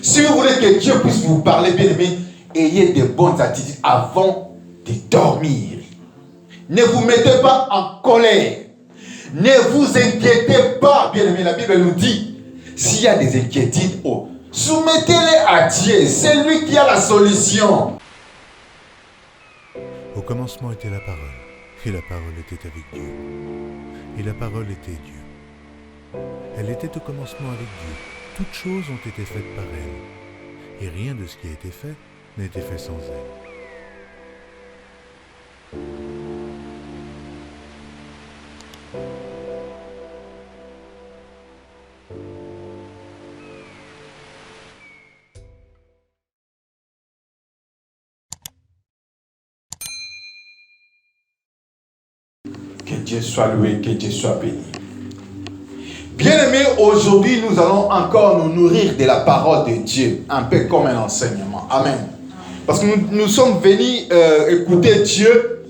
Si vous voulez que Dieu puisse vous parler, bien aimé, ayez de bonnes attitudes avant de dormir. Ne vous mettez pas en colère. Ne vous inquiétez pas, bien aimé. La Bible nous dit, s'il y a des inquiétudes, soumettez-les à Dieu. C'est lui qui a la solution. Au commencement était la parole, et la parole était avec Dieu, et la parole était Dieu. Elle était au commencement avec Dieu. Toutes choses ont été faites par elle, et rien de ce qui a été fait n'a été fait sans elle. Que Dieu soit loué, que Dieu soit béni. Bien-aimés, aujourd'hui, nous allons encore nous nourrir de la parole de Dieu, un peu comme un enseignement. Amen. Parce que nous sommes venus écouter Dieu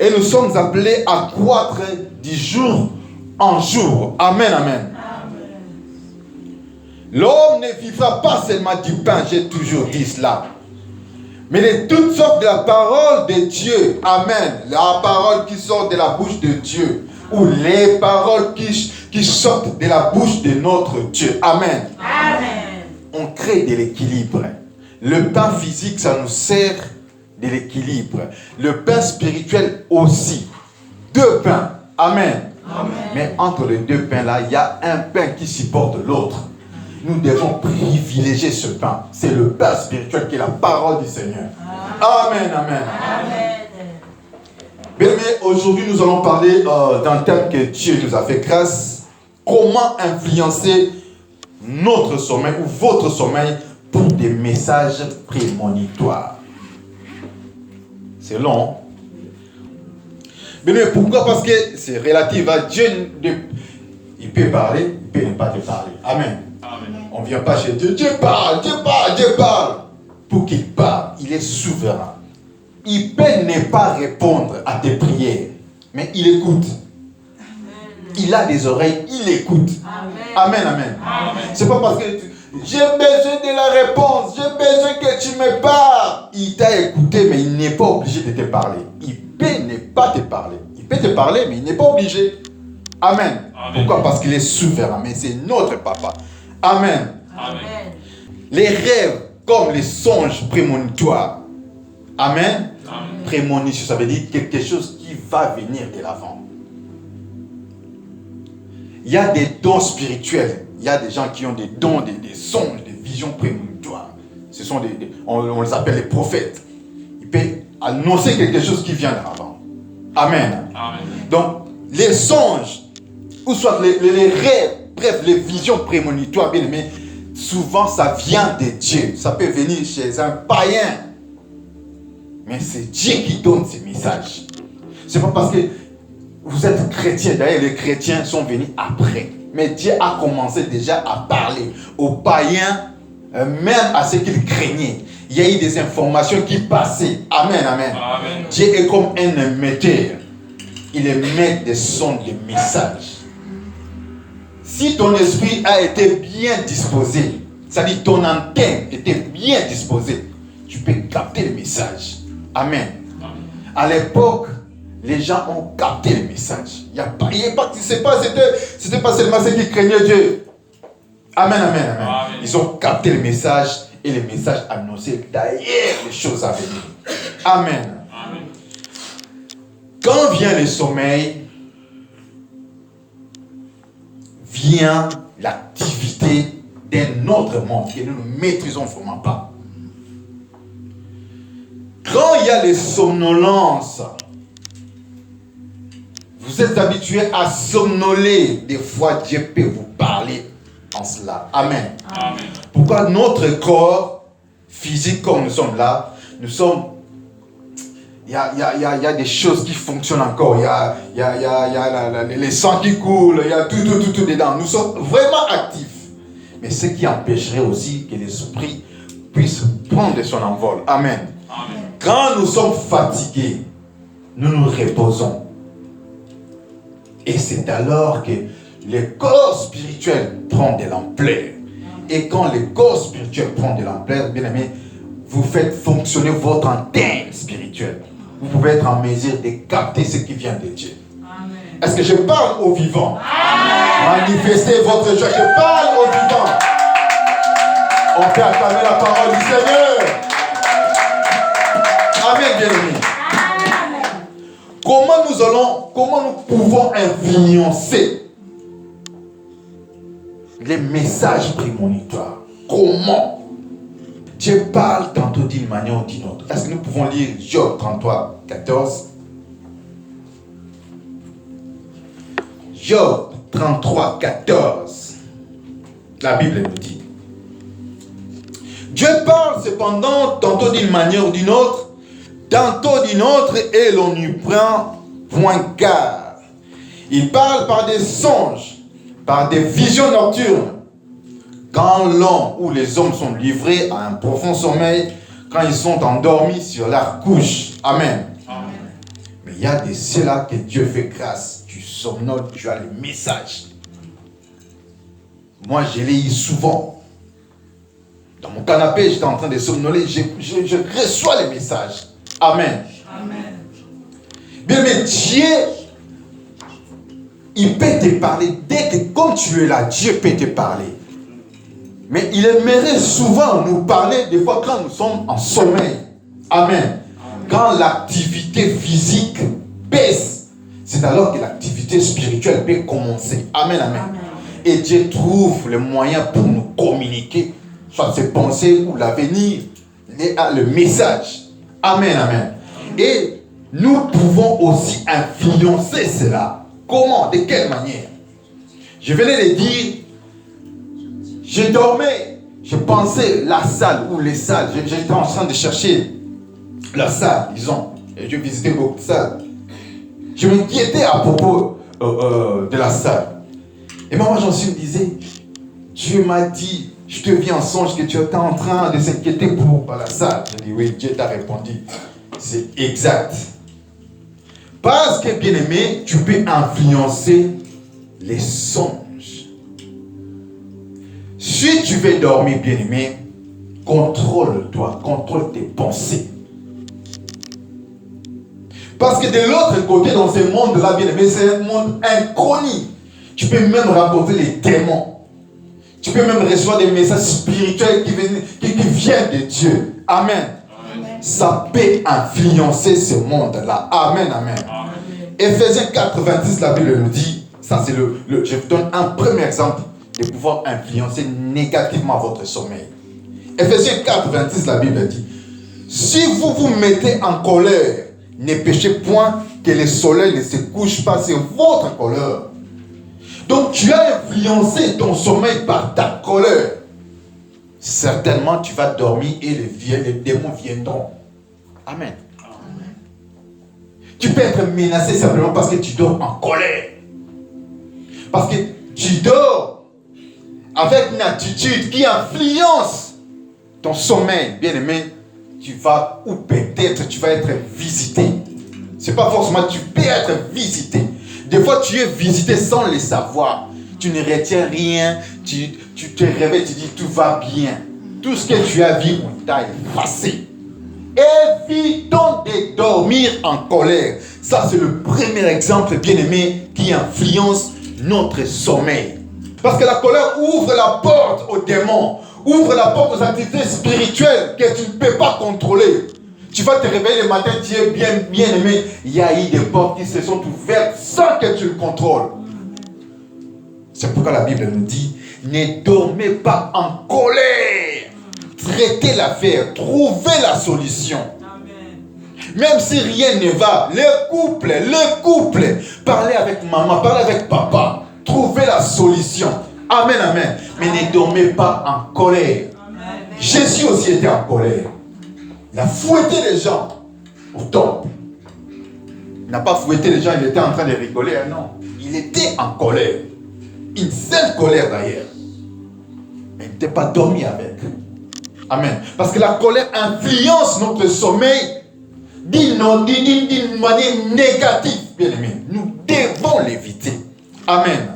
et nous sommes appelés à croître du jour en jour. Amen, amen. L'homme ne vivra pas seulement du pain, j'ai toujours dit cela, mais de toutes sortes de la parole de Dieu. Amen. La parole qui sort de la bouche de Dieu, ou les paroles qui sortent de la bouche de notre Dieu. Amen. Amen. On crée de l'équilibre. Le pain physique, ça nous sert de l'équilibre. Le pain spirituel aussi. Deux pains. Amen. Amen. Mais entre les deux pains-là, il y a un pain qui supporte l'autre. Nous devons privilégier ce pain. C'est le pain spirituel qui est la parole du Seigneur. Amen, amen. Amen. Bien aimé, aujourd'hui nous allons parler d'un thème que Dieu nous a fait grâce. Comment influencer notre sommeil ou votre sommeil pour des messages prémonitoires. C'est long. Bien aimé, pourquoi? Parce que c'est relatif à Dieu. Il peut parler, il peut ne pas te parler. Amen. On ne vient pas chez Dieu. Dieu parle, Dieu parle, Dieu parle. Pour qu'il parle, il est souverain. Il peut ne pas répondre à tes prières, mais il écoute. Amen. Il a des oreilles, il écoute. Amen, amen. Amen. C'est pas parce que j'ai besoin de la réponse, j'ai besoin que tu me parles. Il t'a écouté, mais il n'est pas obligé de te parler. Il peut ne pas te parler. Il peut te parler, mais il n'est pas obligé. Amen. Amen. Pourquoi? Parce qu'il est souverain, mais c'est notre papa. Amen. Amen. Les rêves comme les songes prémonitoires. Amen. Amen. Prémonition, ça veut dire quelque chose qui va venir de l'avant. Il y a des dons spirituels. Il y a des gens qui ont des dons, des songes, des visions prémonitoires. Ce sont on les appelle les prophètes. Ils peuvent annoncer quelque chose qui vient de l'avant. Amen. Amen. Donc, les songes, ou soit les rêves, bref, les visions prémonitoires, bien aimés, souvent ça vient de Dieu. Ça peut venir chez un païen. Mais c'est Dieu qui donne ces messages. C'est pas parce que vous êtes chrétien. D'ailleurs, les chrétiens sont venus après. Mais Dieu a commencé déjà à parler aux païens, même à ceux qu'ils craignaient. Il y a eu des informations qui passaient. Amen, amen. Amen. Dieu est comme un émetteur. Il émet des sons, des messages. Si ton esprit a été bien disposé, c'est-à-dire ton antenne était bien disposée, tu peux capter le message. Amen. Amen. À l'époque, les gens ont capté le message. C'était pas seulement ceux qui craignaient Dieu. Amen, amen, amen. Amen. Ils ont capté le message et le message annonçait d'ailleurs les choses à venir. Amen. Amen. Quand vient le sommeil, vient l'activité d'un autre monde que nous ne maîtrisons vraiment pas. Quand il y a les somnolences, vous êtes habitués à somnoler. Des fois, Dieu peut vous parler en cela. Amen. Amen. Pourquoi notre corps physique, comme nous sommes là, nous sommes... Il y a des choses qui fonctionnent encore. Il y a les sangs qui coulent. Il y a tout dedans. Nous sommes vraiment actifs. Mais ce qui empêcherait aussi que l'esprit puisse prendre son envol. Amen. Amen. Quand nous sommes fatigués, nous nous reposons. Et c'est alors que le corps spirituel prend de l'ampleur. Et quand les corps spirituels prennent de l'ampleur, bien aimé, vous faites fonctionner votre antenne spirituelle. Vous pouvez être en mesure de capter ce qui vient de Dieu. Est-ce que je parle aux vivants? Manifestez votre joie. Je parle aux vivants. On peut acclamer la parole du Seigneur. Amen, bien-aimés. Comment nous pouvons influencer les messages prémonitoires? Comment? Dieu parle tantôt d'une manière ou d'une autre. Est-ce que nous pouvons lire Job 33, 14? Job 33, 14. La Bible nous dit. Dieu parle cependant tantôt d'une manière ou d'une autre, tantôt d'une autre, et l'on n'y prend point garde. Il parle par des songes, par des visions nocturnes. Quand l'homme ou les hommes sont livrés à un profond sommeil, quand ils sont endormis sur leur couche. Amen. Amen. Mais il y a de ceux-là que Dieu fait grâce. Tu somnoles, tu as le message. Moi, je l'ai eu souvent. Dans mon canapé, j'étais en train de somnoler, je reçois les messages. Amen. Amen. Bien, mais Dieu, il peut te parler. Dès que, comme tu es là, Dieu peut te parler. Mais il aimerait souvent nous parler des fois quand nous sommes en sommeil. Amen. Quand l'activité physique baisse, c'est alors que l'activité spirituelle peut commencer. Amen, amen. Amen. Et Dieu trouve le moyen pour nous communiquer, soit ses pensées ou l'avenir, le message. Amen, amen. Et nous pouvons aussi influencer cela. Comment? De quelle manière? Je venais de dire, je dormais, je pensais la salle ou les salles. J'étais en train de chercher la salle, disons. Et je visitais beaucoup de salles. Je m'inquiétais à propos de la salle. Et moi, j'en suis me disais, Dieu m'a dit, je te vis en songe que tu étais en train de s'inquiéter pour la salle. Je dis, oui, Dieu t'a répondu. C'est exact. Parce que, bien aimé, tu peux influencer les songes. Si tu veux dormir, bien aimé, contrôle-toi, contrôle tes pensées. Parce que de l'autre côté, dans ce monde-là, bien aimé, c'est un monde inconnu. Tu peux même rencontrer les démons. Tu peux même recevoir des messages spirituels qui viennent de Dieu. Amen. Amen. Ça peut influencer ce monde-là. Amen, amen. Ephésiens 4:26, la Bible nous dit, ça c'est je vous donne un premier exemple de pouvoir influencer négativement votre sommeil. Ephésiens 4:26, la Bible dit, si vous vous mettez en colère, ne péchez point que le soleil ne se couche pas sur votre colère. Donc tu as influencé ton sommeil par ta colère. Certainement tu vas dormir et les démons viendront. Amen. Amen. Tu peux être menacé simplement parce que tu dors en colère. Parce que tu dors avec une attitude qui influence ton sommeil, bien aimé. Tu vas, ou peut-être tu vas être visité. C'est pas forcément, tu peux être visité. Des fois, tu es visité sans le savoir. Tu ne retiens rien. Tu te réveilles, tu dis tout va bien. Tout ce que tu as vu, on t'a effacé. Évitons de dormir en colère. Ça, c'est le premier exemple, bien aimé, qui influence notre sommeil. Parce que la colère ouvre la porte aux démons, ouvre la porte aux activités spirituelles que tu ne peux pas contrôler. Tu vas te réveiller le matin, tu es bien aimé. Il y a eu des portes qui se sont ouvertes sans que tu le contrôles. C'est pourquoi la Bible nous dit, ne dormez pas en colère. Traitez l'affaire, trouvez la solution. Même si rien ne va, le couple, parlez avec maman, parlez avec papa, trouvez la solution. Amen, amen. Mais ne dormez pas en colère. Amen. Jésus aussi était en colère. Il a fouetté les gens au temple. Il n'a pas fouetté les gens, il était en train de rigoler. Non, il était en colère. Une seule colère d'ailleurs. Mais il n'était pas dormi avec. Amen. Parce que la colère influence notre sommeil d'une manière négative, bien aimé. Nous devons l'éviter. Amen.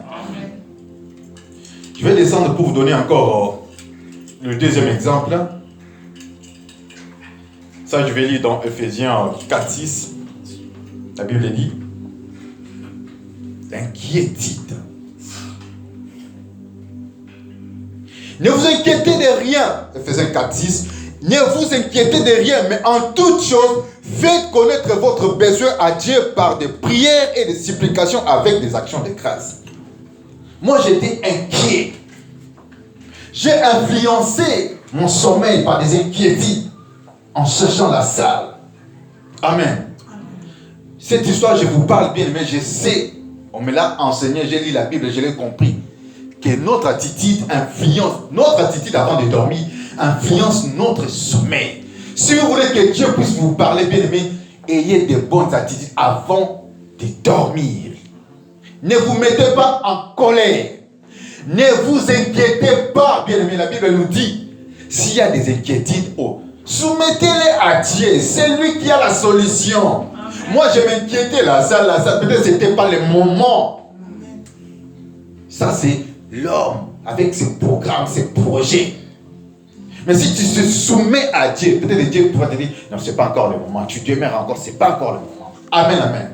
Je vais descendre pour vous donner encore le deuxième exemple, ça je vais lire dans Ephésiens 4:6. La Bible dit l'inquiétude. Ne vous inquiétez de rien. Ephésiens 4:6. Ne vous inquiétez de rien, mais en toute chose, faites connaître votre besoin à Dieu par des prières et des supplications avec des actions de grâce. Moi, j'étais inquiet. J'ai influencé mon sommeil par des inquiétudes en cherchant la salle. Amen. Cette histoire, je vous parle bien, mais je sais, on me l'a enseigné, j'ai lu la Bible, je l'ai compris, que notre attitude avant de dormir influence notre sommeil. Si vous voulez que Dieu puisse vous parler, bien aimé, ayez de bonnes attitudes avant de dormir. Ne vous mettez pas en colère. Ne vous inquiétez pas, bien aimé. La Bible nous dit, s'il y a des inquiétudes, soumettez-les à Dieu. C'est lui qui a la solution. Amen. Moi, je m'inquiétais là, ça, peut-être ce n'était pas le moment. Amen. Ça, c'est l'homme avec ses programmes, ses projets. Mais si tu te soumets à Dieu, peut-être Dieu pourra te dire, non, ce n'est pas encore le moment. Tu demeures encore, ce n'est pas encore le moment. Amen, amen.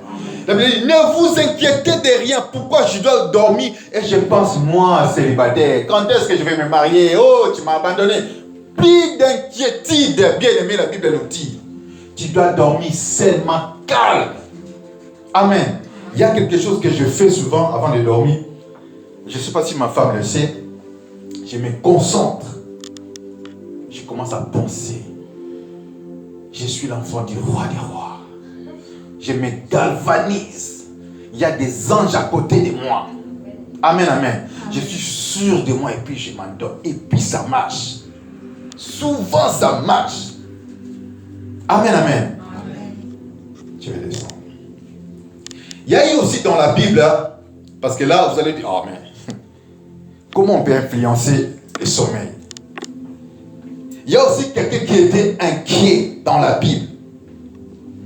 La Bible dit, ne vous inquiétez de rien. Pourquoi je dois dormir et je pense, moi, célibataire, quand est-ce que je vais me marier? Oh, tu m'as abandonné. Plus d'inquiétude, bien aimé, la Bible nous dit. Tu dois dormir sainement, calme. Amen. Il y a quelque chose que je fais souvent avant de dormir. Je ne sais pas si ma femme le sait. Je me concentre. Je commence à penser. Je suis l'enfant du roi des rois. Je me galvanise. Il y a des anges à côté de moi. Amen, amen. Je suis sûr de moi et puis je m'endors. Et puis ça marche. Souvent ça marche. Amen, amen. Je vais descendre. Il y a eu aussi dans la Bible, parce que là vous allez dire, oh mais, comment on peut influencer le sommeil? Il y a aussi quelqu'un qui était inquiet dans la Bible.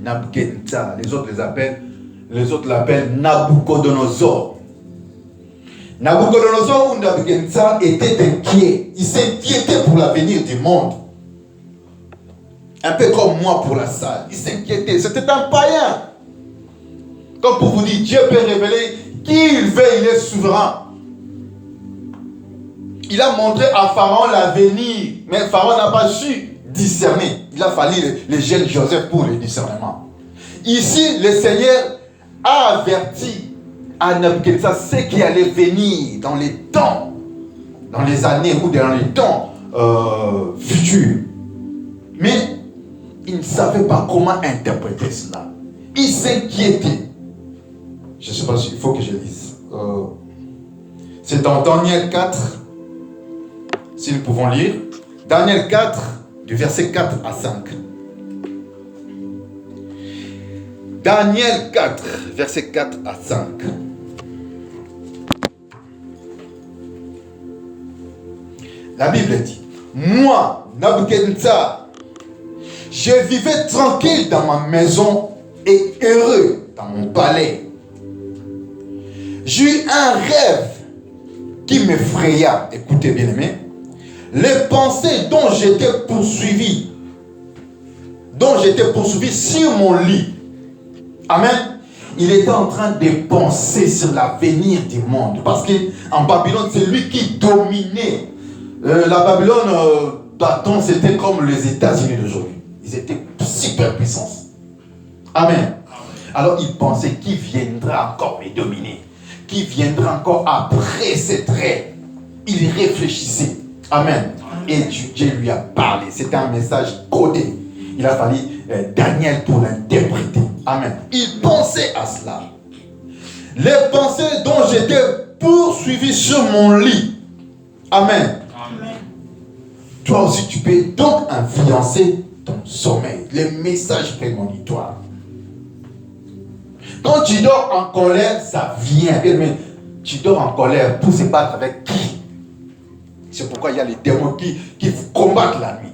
Nabucodonosor, les autres l'appellent Nabucodonosor. Nabucodonosor ou Nabucodonosor était inquiet. Il s'inquiétait pour l'avenir du monde. Un peu comme moi pour la salle. Il s'inquiétait. C'était un païen. Comme pour vous dire, Dieu peut révéler qui il veut, il est souverain. Il a montré à Pharaon l'avenir, mais Pharaon n'a pas su discerner. Il a fallu le jeune Joseph pour le discernement. Ici, le Seigneur a averti à Nabucodonosor ce qui allait venir dans les temps, dans les années ou dans les temps futurs. Mais il ne savait pas comment interpréter cela. Il s'inquiétait. Je ne sais pas s'il faut que je lise. C'est dans Daniel 4. Si nous pouvons lire. Daniel 4, du verset 4 à 5. Daniel 4, verset 4 à 5. La Bible dit, moi, Nabucodonosor, je vivais tranquille dans ma maison et heureux dans mon palais. J'ai eu un rêve qui m'effraya. Écoutez bien aimé. Les pensées dont j'étais poursuivi sur mon lit. Amen. Il était en train de penser sur l'avenir du monde. Parce qu'en Babylone, c'est lui qui dominait. La Babylone, d'attente, c'était comme les États-Unis d'aujourd'hui. Ils étaient super puissants. Amen. Alors il pensait qui viendra encore me dominer. Qui viendra encore après cette rêve. Il réfléchissait. Amen. Et Dieu lui a parlé. C'était un message codé. Il a fallu Daniel pour l'interpréter. Amen. Il pensait à cela. Les pensées dont j'étais poursuivi sur mon lit. Amen. Amen. Toi aussi, tu peux donc influencer ton sommeil. Les messages prémonitoires. Quand tu dors en colère, ça vient. Mais tu dors en colère pour se battre avec qui? C'est pourquoi il y a les démons qui vous combattent la nuit.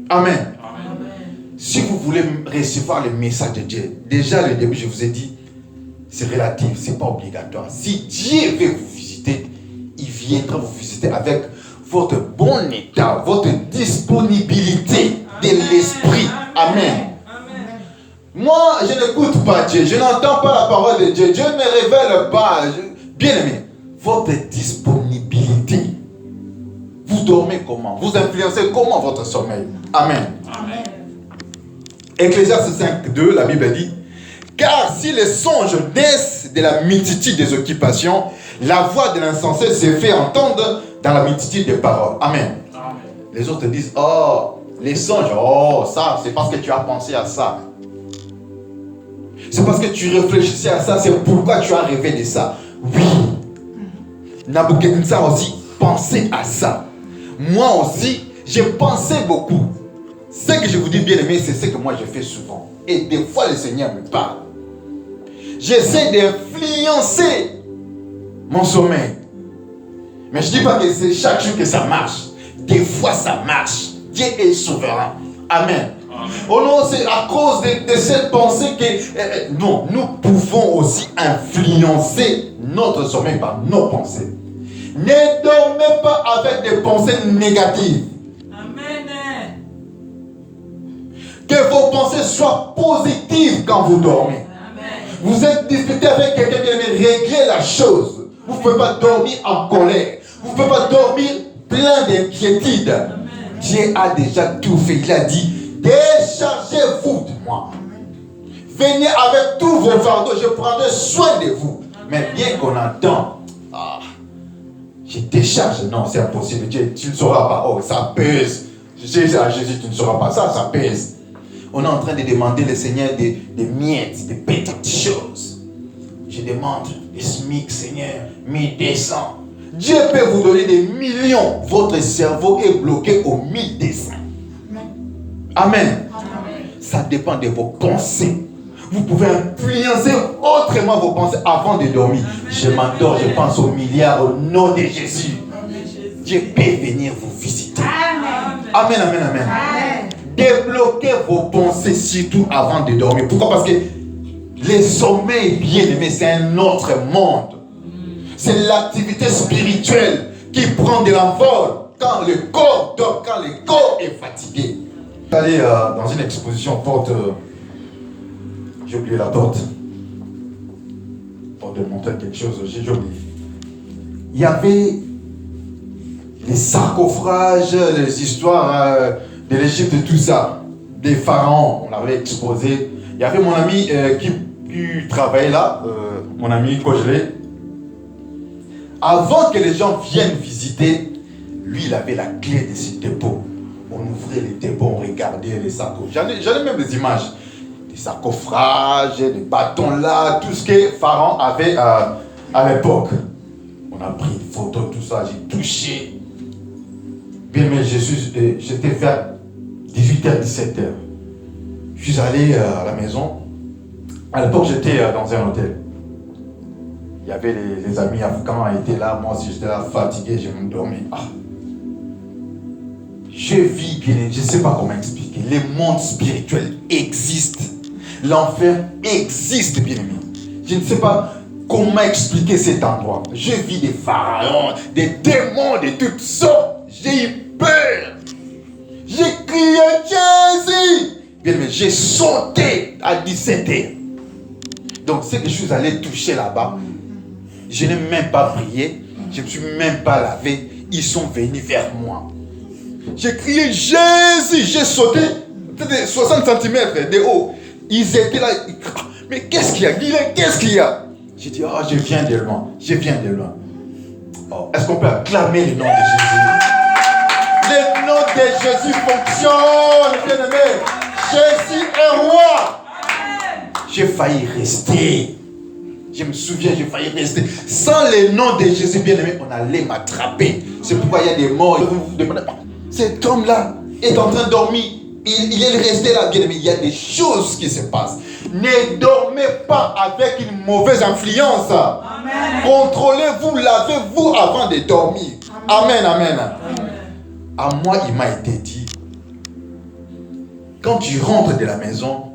Amen. Amen. Si vous voulez recevoir le message de Dieu, déjà le début, je vous ai dit, c'est relatif, ce n'est pas obligatoire. Si Dieu veut vous visiter, il viendra vous visiter avec votre bon état, votre disponibilité de l'esprit. Amen. Moi, je n'écoute pas Dieu, je n'entends pas la parole de Dieu, Dieu ne me révèle pas. Bien aimé, votre disponibilité. Vous dormez comment? Vous influencez comment votre sommeil? Amen. Amen. Ecclésiaste 5:2, la Bible dit: car si les songes naissent de la multitude des occupations, la voix de l'insensé se fait entendre dans la multitude des paroles. Amen. Amen. Les autres disent: oh, les songes, oh, ça, c'est parce que tu as pensé à ça. C'est parce que tu réfléchissais à ça, c'est pourquoi tu as rêvé de ça. Oui. Nabuchodonosor aussi pensait à ça. Moi aussi, j'ai pensé beaucoup. Ce que je vous dis, bien aimé, c'est ce que moi je fais souvent. Et des fois, le Seigneur me parle. J'essaie d'influencer mon sommeil. Mais je ne dis pas que c'est chaque jour que ça marche. Des fois, ça marche. Dieu est souverain. Amen. Oh non, c'est à cause de cette pensée que non, nous pouvons aussi influencer notre sommeil par nos pensées. Ne dormez pas avec des pensées négatives. Amen. Que vos pensées soient positives quand vous dormez. Amen. Vous êtes disputé avec quelqu'un qui aime régler la chose. Vous ne pouvez pas dormir en colère. Vous ne pouvez pas dormir plein d'inquiétude. Dieu a déjà tout fait. Il a dit: déchargez-vous de moi. Venez avec tous vos fardeaux, je prendrai soin de vous. Mais bien qu'on entend, je décharge, non, c'est impossible. Dieu, tu ne sauras pas. Oh, ça pèse. Je sais à Jésus, tu ne sauras pas. Ça pèse. On est en train de demander le Seigneur des miettes, des petites choses. Je demande les SMIC, Seigneur, 1200. Dieu peut vous donner des millions. Votre cerveau est bloqué aux 1200. Amen. Amen. Ça dépend de vos pensées. Vous pouvez influencer autrement vos pensées avant de dormir. Amen. Je m'endors, je pense aux milliards au nom de Jésus. Dieu peut venir vous visiter. Amen, amen, amen. Amen. Débloquez vos pensées surtout avant de dormir. Pourquoi? Parce que le sommeil, bien aimé, c'est un autre monde. C'est l'activité spirituelle qui prend de l'envol quand le corps dort, quand le corps est fatigué. Aller dans une exposition porte, j'ai oublié la porte de montrer quelque chose, j'ai oublié. Il y avait les sarcophages, les histoires de l'Égypte et tout ça, des pharaons, on l'avait exposé. Il y avait mon ami qui travaillait là, mon ami Kojele. Avant que les gens viennent visiter, lui il avait la clé de ce dépôt. On ouvrait les dépôts, on regardait les sarcophages. J'en ai même des images. Des sarcophages, des bâtons là, tout ce que Pharaon avait à l'époque. On a pris une photo, tout ça, j'ai touché. Bien, mais j'étais vers 18h, 17h. Je suis allé à la maison. À l'époque, j'étais dans un hôtel. Il y avait les amis afghans qui étaient là. Moi aussi, j'étais là fatigué, j'ai même dormi. Je vis bien, je ne sais pas comment expliquer. Le monde spirituel existe. L'enfer existe, bien aimé. Je ne sais pas comment expliquer cet endroit. Je vis des pharaons, des démons de toutes sortes. J'ai eu peur. J'ai crié Jésus. Bien aimé, j'ai sauté à 17h. Donc, c'est que je suis allé toucher là-bas. Je n'ai même pas prié. Je ne me suis même pas lavé. Ils sont venus vers moi. J'ai crié Jésus, j'ai sauté 60 cm de haut. Ils étaient là. Mais qu'est-ce qu'il y a? Qu'est-ce qu'il y a? J'ai dit, je viens de loin. Je viens de loin. Est-ce qu'on peut acclamer le nom de Jésus? Le nom de Jésus fonctionne, bien aimé. Jésus est roi. J'ai failli rester. Je me souviens, j'ai failli rester. Sans le nom de Jésus, bien aimé, on allait m'attraper. C'est pourquoi il y a des morts. Vous vous demandez pas. Cet homme-là est en train de dormir. Il est resté là, bien aimé. Il y a des choses qui se passent. Ne dormez pas avec une mauvaise influence. Amen. Contrôlez-vous, lavez-vous avant de dormir. Amen, amen. Amen. À moi, il m'a été dit, quand tu rentres de la maison,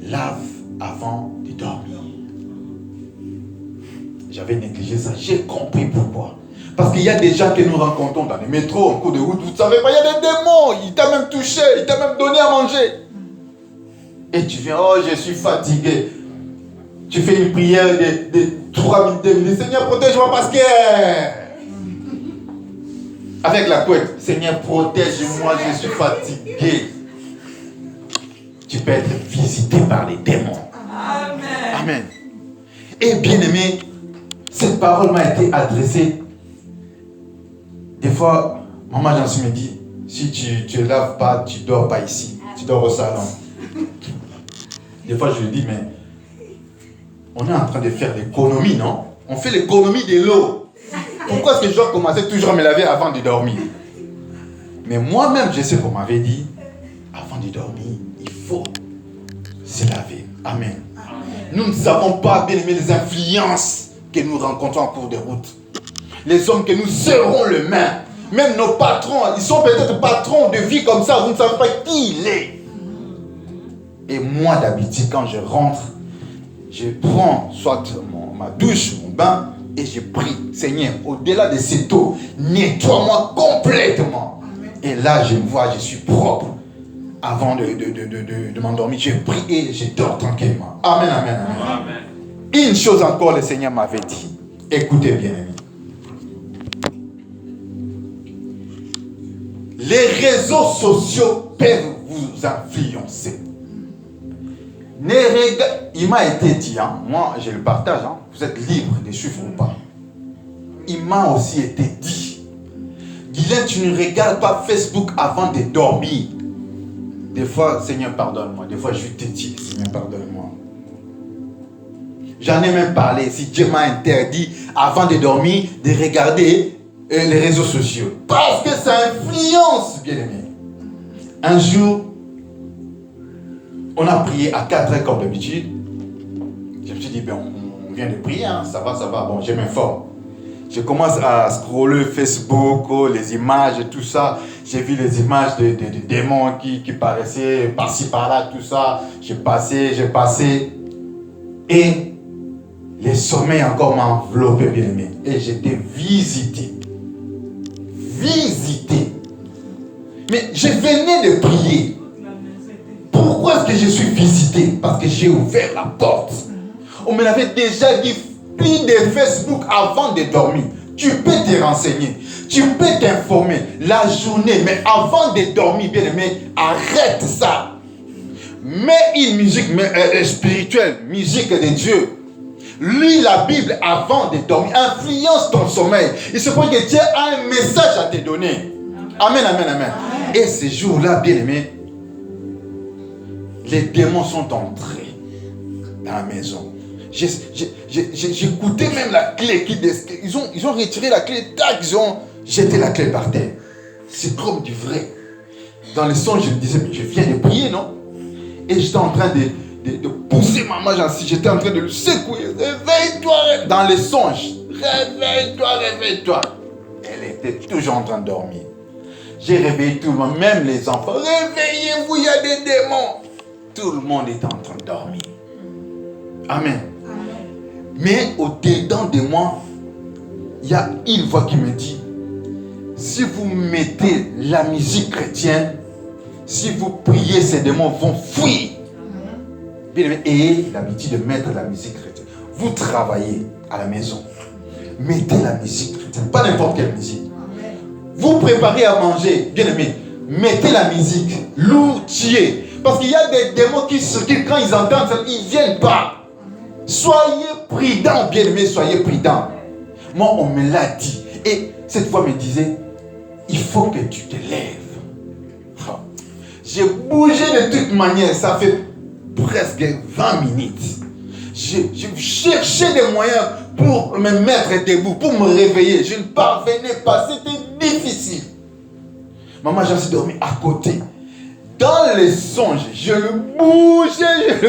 lave avant de dormir. J'avais négligé ça. J'ai compris pourquoi. Parce qu'il y a des gens que nous rencontrons dans les métros, en cours de route, vous ne savez pas, il y a des démons, il t'a même touché, il t'a même donné à manger. Et tu viens, oh je suis fatigué. Tu fais une prière de 3 minutes, 2 minutes, Seigneur protège-moi parce que... Avec la couette, Seigneur protège-moi, je suis fatigué. Tu peux être visité par les démons. Amen. Amen. Et bien aimé, cette parole m'a été adressée. Des fois, maman Jancy me dit, si tu ne laves pas, tu ne dors pas ici. Tu dors au salon. Des fois, je lui dis, mais on est en train de faire l'économie, non? On fait l'économie de l'eau. Pourquoi est-ce que je dois commencer toujours à me laver avant de dormir? Mais moi-même, je sais qu'on m'avait dit, avant de dormir, il faut se laver. Amen. Nous ne savons pas, bien aimé, les influences que nous rencontrons en cours de route. Les hommes que nous serrons les mains. Même nos patrons, ils sont peut-être patrons de vie comme ça, vous ne savez pas qui il est. Et moi, d'habitude, quand je rentre, je prends soit ma douche, mon bain, et je prie, Seigneur, au-delà de cette eau, nettoie-moi complètement. Et là, je me vois, je suis propre. Avant de m'endormir, je prie et je dors tranquillement. Amen, amen, amen. Amen. Une chose encore, le Seigneur m'avait dit. Écoutez bien, amis. Les réseaux sociaux peuvent vous influencer. Il m'a été dit, hein, moi je le partage, hein, vous êtes libre de suivre ou pas. Il m'a aussi été dit, Guylaine, tu ne regardes pas Facebook avant de dormir. Des fois, Seigneur, pardonne-moi. Des fois, je te dis, Seigneur, pardonne-moi. J'en ai même parlé. Si Dieu m'a interdit, avant de dormir, de regarder les réseaux sociaux. Parce que ça influence, bien aimé. Un jour, on a prié à 4h comme d'habitude. Je me suis dit, ben, on vient de prier, hein, ça va. Bon, je m'informe. Je commence à scroller Facebook, les images et tout ça. J'ai vu les images de démons qui paraissaient par-ci par-là, tout ça. J'ai passé. Et le sommeil encore m'a enveloppé, bien aimé. Et j'étais visité. Mais je venais de prier. Pourquoi est-ce que je suis visité? Parce que j'ai ouvert la porte. On me l'avait déjà dit, plie de Facebook avant de dormir. Tu peux te renseigner. Tu peux t'informer la journée. Mais avant de dormir, bien aimé, arrête ça. Mets une musique spirituelle, musique de Dieu. Lis la Bible avant de dormir. Influence ton sommeil. Il se peut que Dieu a un message à te donner. Amen, amen, amen. Et ce jour-là, bien aimé, les démons sont entrés dans la maison. J'écoutais même la clé. Ils ont retiré la clé. Tac, ils ont jeté la clé par terre. C'est comme du vrai. Dans le songe, je me disais, mais je viens de prier, non? Et j'étais en train de pousser maman Jancy. J'étais en train de le secouer. Réveille-toi. Dans le songe. Réveille-toi. Elle était toujours en train de dormir. J'ai réveillé tout le monde, même les enfants. Réveillez-vous, il y a des démons. Tout le monde était en train de dormir. Amen. Mais au-dedans de moi, il y a une voix qui me dit, si vous mettez la musique chrétienne, si vous priez, ces démons vont fuir. Bien aimé, ayez l'habitude de mettre la musique chrétienne. Vous travaillez à la maison. Mettez la musique chrétienne, pas n'importe quelle musique. Vous préparez à manger, bien aimé, mettez la musique, l'outier. Parce qu'il y a des démons qui circulent, quand ils entendent ça, ils ne viennent pas. Soyez prudents, bien aimé, soyez prudents. Moi, on me l'a dit. Et cette fois, me disait, il faut que tu te lèves. Oh. J'ai bougé de toute manière, ça fait presque 20 minutes. J'ai cherché des moyens pour me mettre debout, pour me réveiller. Je ne parvenais pas, c'était difficile. Maman, j'en suis dormi à côté. Dans les songes, je le bougeais.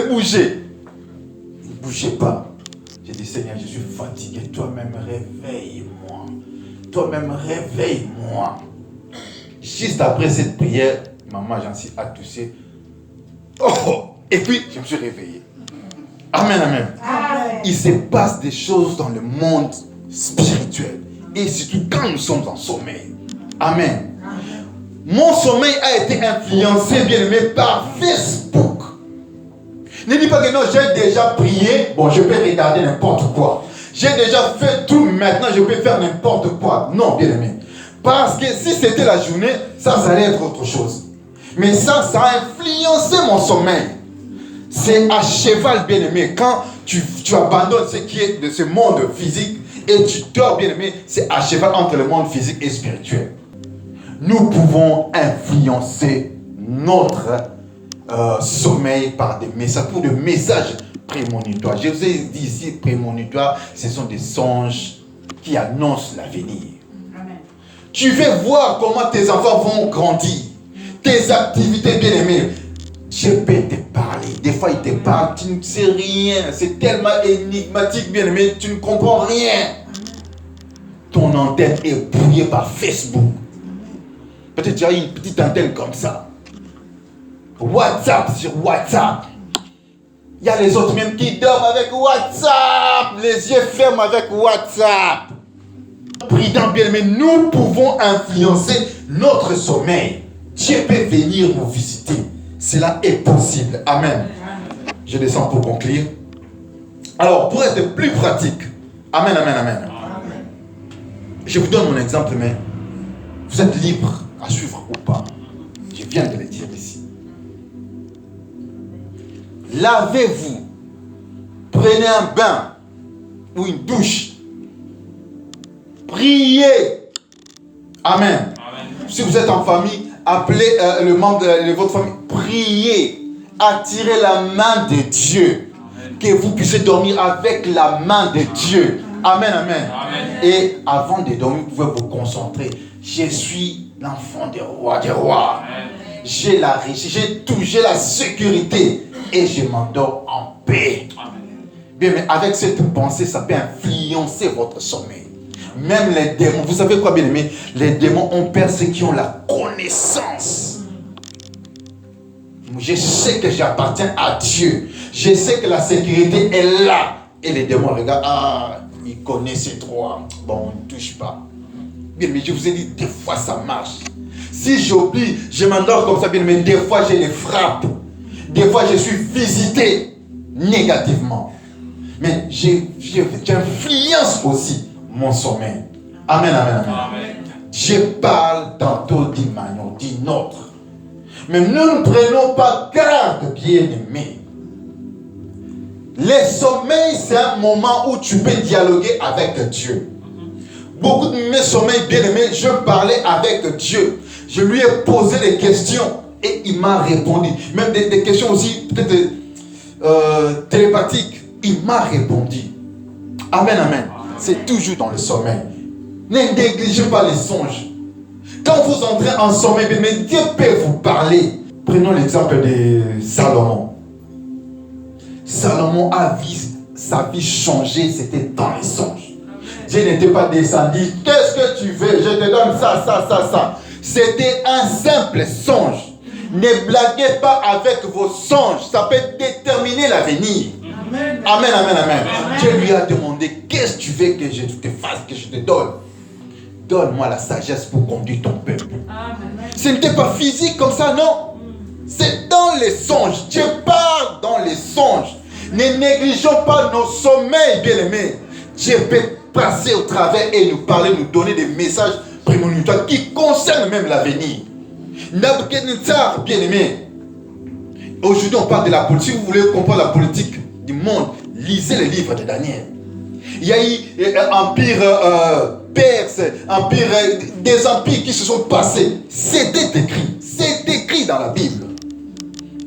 Il ne bougeait pas. J'ai dit, Seigneur, je suis fatigué. Toi-même, réveille-moi. Toi-même, réveille-moi. Juste après cette prière, maman, j'en suis à tousser. Oh! Et puis, je me suis réveillé. Amen, amen. Amen. Il se passe des choses dans le monde spirituel. et surtout quand nous sommes en sommeil. Amen. Mon sommeil a été influencé, bien aimé, par Facebook. Ne dis pas que non, j'ai déjà prié, bon, je peux regarder n'importe quoi. J'ai déjà fait tout, maintenant je peux faire n'importe quoi. Non, bien aimé. Parce que si c'était la journée, ça allait être autre chose. Mais ça a influencé mon sommeil. C'est à cheval, bien aimé. Quand tu abandonnes ce qui est de ce monde physique et tu dors, bien aimé, c'est à cheval entre le monde physique et spirituel. Nous pouvons influencer notre sommeil par des messages, pour des messages prémonitoires. Je vous ai dit ici, prémonitoires, ce sont des songes qui annoncent l'avenir. Tu veux voir comment tes enfants vont grandir, tes activités bien aimées. Je peux te parler. Des fois, il te parle, tu ne sais rien. C'est tellement énigmatique, bien aimé, tu ne comprends rien. Ton antenne est brouillée par Facebook. Peut-être tu as une petite antenne comme ça. WhatsApp sur WhatsApp. Il y a les autres même qui dorment avec WhatsApp. Les yeux ferment avec WhatsApp. Prudent, bien aimé, nous pouvons influencer notre sommeil. Dieu peut venir nous visiter. Cela est possible. Amen. Je descends pour conclure. Alors, pour être plus pratique. Amen, amen, amen. Je vous donne mon exemple, mais vous êtes libre à suivre ou pas. Je viens de le dire ici. Lavez-vous. Prenez un bain ou une douche. Priez. Amen. Si vous êtes en famille, appelez le membre de votre famille. Priez. Attirez la main de Dieu. Que vous puissiez dormir avec la main de Dieu. Amen, amen. Et avant de dormir, vous pouvez vous concentrer. Je suis l'enfant des rois, des rois. J'ai la richesse, j'ai la sécurité. Et je m'endors en paix. Bien, mais avec cette pensée, ça peut influencer votre sommeil. Même les démons, vous savez quoi, bien aimé? Les démons ont peur ceux qui ont la connaissance. Je sais que j'appartiens à Dieu. Je sais que la sécurité est là. Et les démons regardent, ah, ils connaissent ces droits. Bon, on ne touche pas. Bien, mais je vous ai dit, des fois ça marche. Si j'oublie, je m'endors comme ça, bien, mais des fois je les frappe. Des fois je suis visité négativement. Mais j'influence aussi mon sommeil. Amen, amen, amen. Amen. Je parle tantôt d'une manière, d'une autre. Mais nous ne prenons pas garde, bien-aimés. Le sommeil, c'est un moment où tu peux dialoguer avec Dieu. Beaucoup de mes sommeils, bien-aimés, je parlais avec Dieu. Je lui ai posé des questions et il m'a répondu. Même des questions aussi, peut-être télépathiques. Il m'a répondu. Amen, amen. C'est toujours dans le sommeil. Ne négligez pas les songes. Quand vous entrez en sommeil, mais Dieu peut vous parler. Prenons l'exemple de Salomon. Salomon a vu sa vie changer, c'était dans les songes. Dieu n'était pas descendu. Qu'est-ce que tu veux? Je te donne ça, ça, ça, ça. C'était un simple songe. Ne blaguez pas avec vos songes. Ça peut déterminer l'avenir. Amen, amen, amen, amen. Dieu lui a demandé, qu'est-ce que tu veux que je te fasse, que je te donne? Donne-moi la sagesse pour conduire ton peuple. Amen. Ce n'était pas physique comme ça, non. C'est dans les songes. Dieu parle dans les songes. Ne négligeons pas nos sommeils, bien-aimés. Dieu peut passer au travers et nous parler, nous donner des messages prémonitoires qui concernent même l'avenir. Nabuchodonosor, bien-aimé. Aujourd'hui, on parle de la politique. Si vous voulez comprendre la politique du monde, lisez les livres de Daniel. Il y a eu empire perse, empire, des empires qui se sont passés. C'est écrit dans la Bible.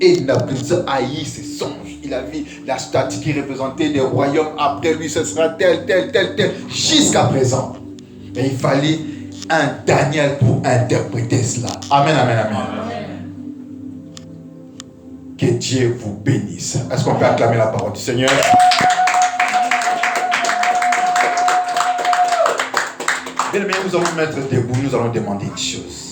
Et Nabuchodonosor a eu ses songes. Il a vu la statue qui représentait des royaumes. Après lui, ce sera tel, jusqu'à présent. Et il fallait un Daniel pour interpréter cela. Amen, amen, amen. Que Dieu vous bénisse. Est-ce qu'on peut acclamer la parole du Seigneur? Bien aimé, nous allons nous mettre debout, nous allons demander une chose.